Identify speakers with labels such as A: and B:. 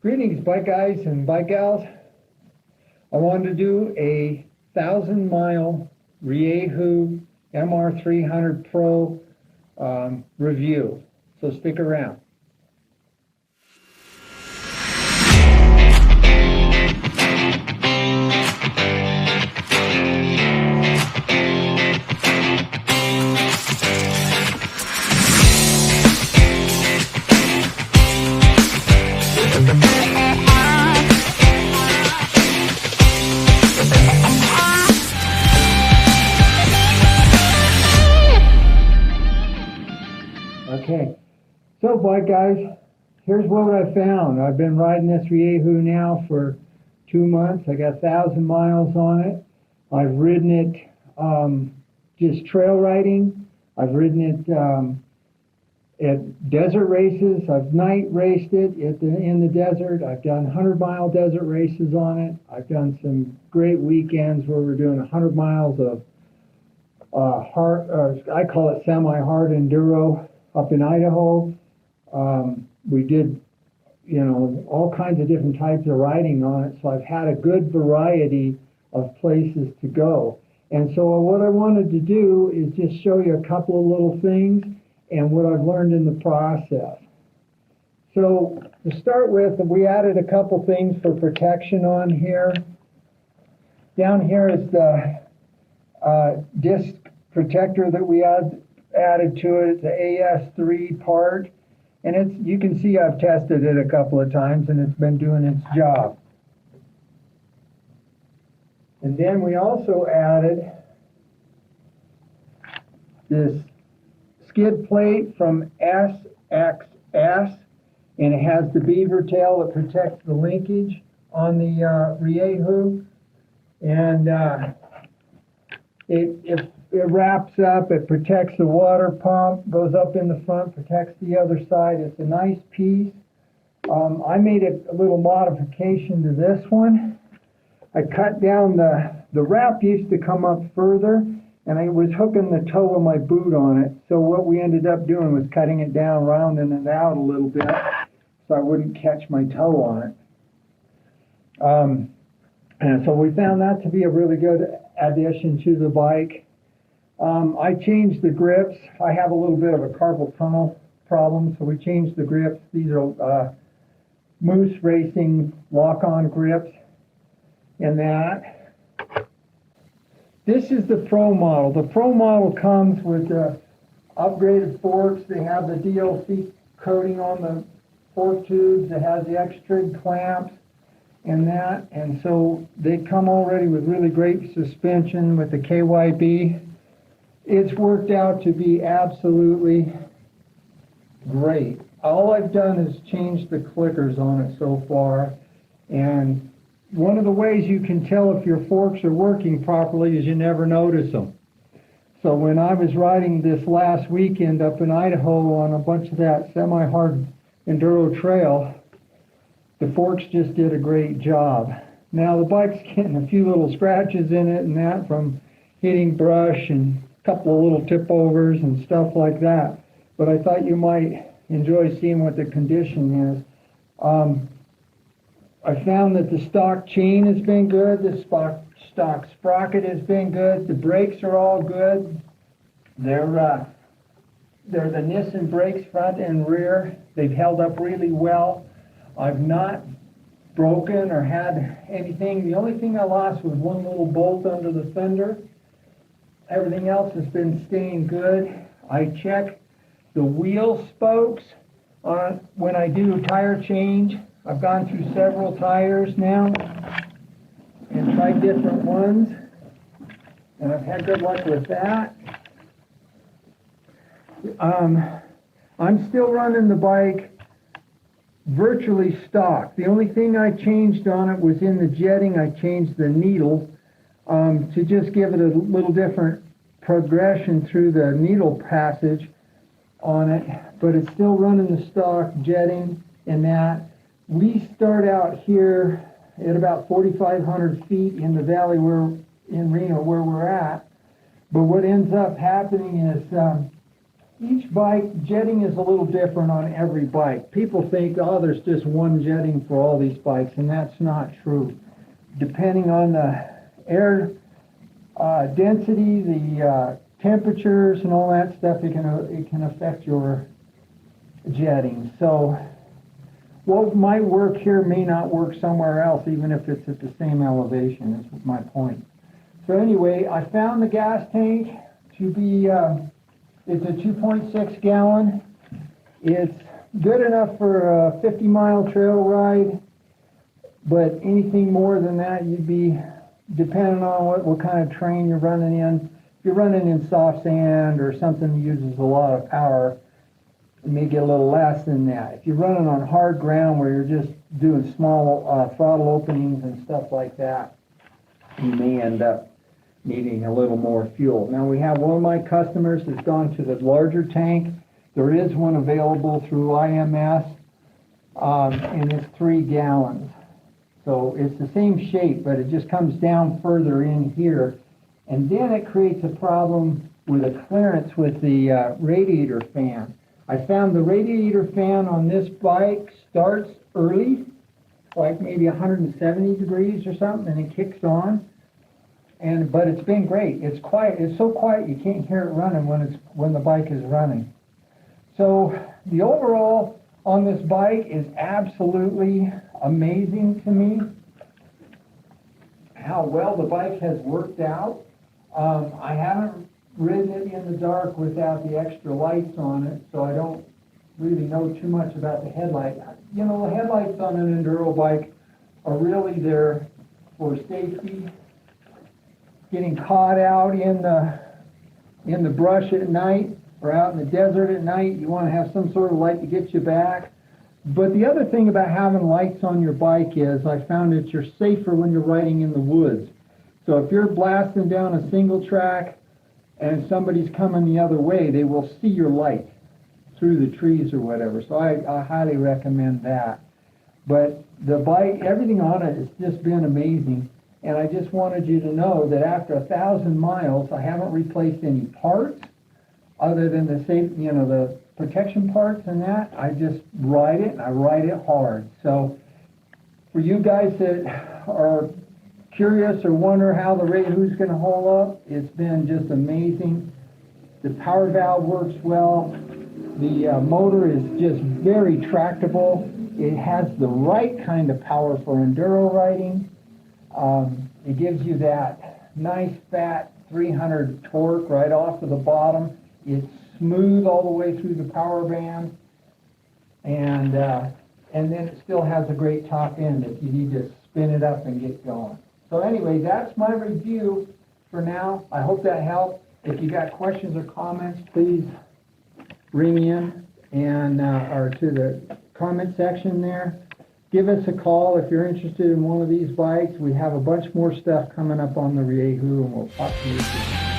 A: Greetings, bike guys and bike gals. I wanted to do a 1,000-mile Rieju MR 300 Pro review, so stick around. Okay, so bike guys, here's what I found. I've been riding this Rieju now for 2 months. I got 1,000 miles on it. I've ridden it just trail riding. I've ridden it at desert races. I've night raced it in the desert. I've done 100-mile desert races on it. I've done some great weekends where we're doing 100 miles of I call it semi-hard enduro up in Idaho. We did, all kinds of different types of riding on it, so I've had a good variety of places to go. And so what I wanted to do is just show you a couple of little things and what I've learned in the process. So to start with, we added a couple things for protection on here. Down here is the disc protector that we added to it. It's an AS3 part, and you can see I've tested it a couple of times and it's been doing its job. And then we also added this skid plate from SXS, and it has the beaver tail that protects the linkage on the Rieju, and it wraps up, it protects the water pump, goes up in the front, protects the other side. It's a nice piece. I made a little modification to this one. I cut down the wrap used to come up further, and I was hooking the toe of my boot on it. So what we ended up doing was cutting it down, rounding it out a little bit so I wouldn't catch my toe on it. And so we found that to be a really good addition to the bike. I changed the grips. I have a little bit of a carpal tunnel problem, so we changed the grips. These are Moose Racing lock-on grips in that. This is the Pro model. The Pro model comes with upgraded forks. They have the DLC coating on the fork tubes. It has the extra clamps and that, and so they come already with really great suspension with the KYB. It's worked out to be absolutely great. All I've done is change the clickers on it so far, and one of the ways you can tell if your forks are working properly is you never notice them. So when I was riding this last weekend up in Idaho on a bunch of that semi-hard enduro trail, the forks just did a great job. Now the bike's getting a few little scratches in it and that from hitting brush and a couple of little tip overs and stuff like that. But I thought you might enjoy seeing what the condition is. I found that the stock chain has been good, the stock sprocket has been good, the brakes are all good. They're the Nissan brakes front and rear. They've held up really well. I've not broken or had anything. The only thing I lost was one little bolt under the fender. Everything else has been staying good. I check the wheel spokes when I do tire change. I've gone through several tires now and tried different ones, and I've had good luck with that. I'm still running the bike virtually stock. The only thing I changed on it was in the jetting. I changed the needle to just give it a little different progression through the needle passage on it, but it's still running the stock jetting and that. We start out here at about 4,500 feet in the valley in Reno where we're at, but what ends up happening is each bike, jetting is a little different on every bike. People think, oh, there's just one jetting for all these bikes, and that's not true. Depending on the air density, the temperatures and all that stuff, it can affect your jetting. So what might work here may not work somewhere else, even if it's at the same elevation, is my point. So anyway, I found the gas tank to be, it's a 2.6 gallon. It's good enough for a 50-mile trail ride, but anything more than that, you'd be depending on what kind of terrain you're running in. If you're running in soft sand or something that uses a lot of power, it may get a little less than that. If you're running on hard ground where you're just doing small throttle openings and stuff like that, you may end up needing a little more fuel. Now, we have one of my customers that's gone to the larger tank. There is one available through IMS, and it's 3 gallons. So it's the same shape, but it just comes down further in here. And then it creates a problem with a clearance with the radiator fan. I found the radiator fan on this bike starts early, like maybe 170 degrees or something, and it kicks on. But it's been great. It's quiet. It's so quiet you can't hear it running when the bike is running. So the overall on this bike is absolutely amazing to me. How well the bike has worked out. I haven't ridden it in the dark without the extra lights on it, so I don't really know too much about the headlight. You know, the headlights on an enduro bike are really there for safety. Getting caught out in the brush at night or out in the desert at night, you want to have some sort of light to get you back. But the other thing about having lights on your bike is I found that you're safer when you're riding in the woods. So if you're blasting down a single track and somebody's coming the other way, they will see your light through the trees or whatever. So I highly recommend that. But the bike, everything on it has just been amazing. And I just wanted you to know that after 1,000 miles, I haven't replaced any parts other than the protection parts and that. I just ride it, and I ride it hard. So for you guys that are curious or wonder how the Rieju's going to hold up, it's been just amazing. The power valve works well. The motor is just very tractable. It has the right kind of power for enduro riding. It gives you that nice fat 300 torque right off of the bottom. It's smooth all the way through the power band, and then it still has a great top end if you need to spin it up and get going. So anyway, that's my review for now. I hope that helped. If you got questions or comments, please ring in and or to the comment section there. Give us a call if you're interested in one of these bikes. We have a bunch more stuff coming up on the Rieju, and we'll talk to you soon.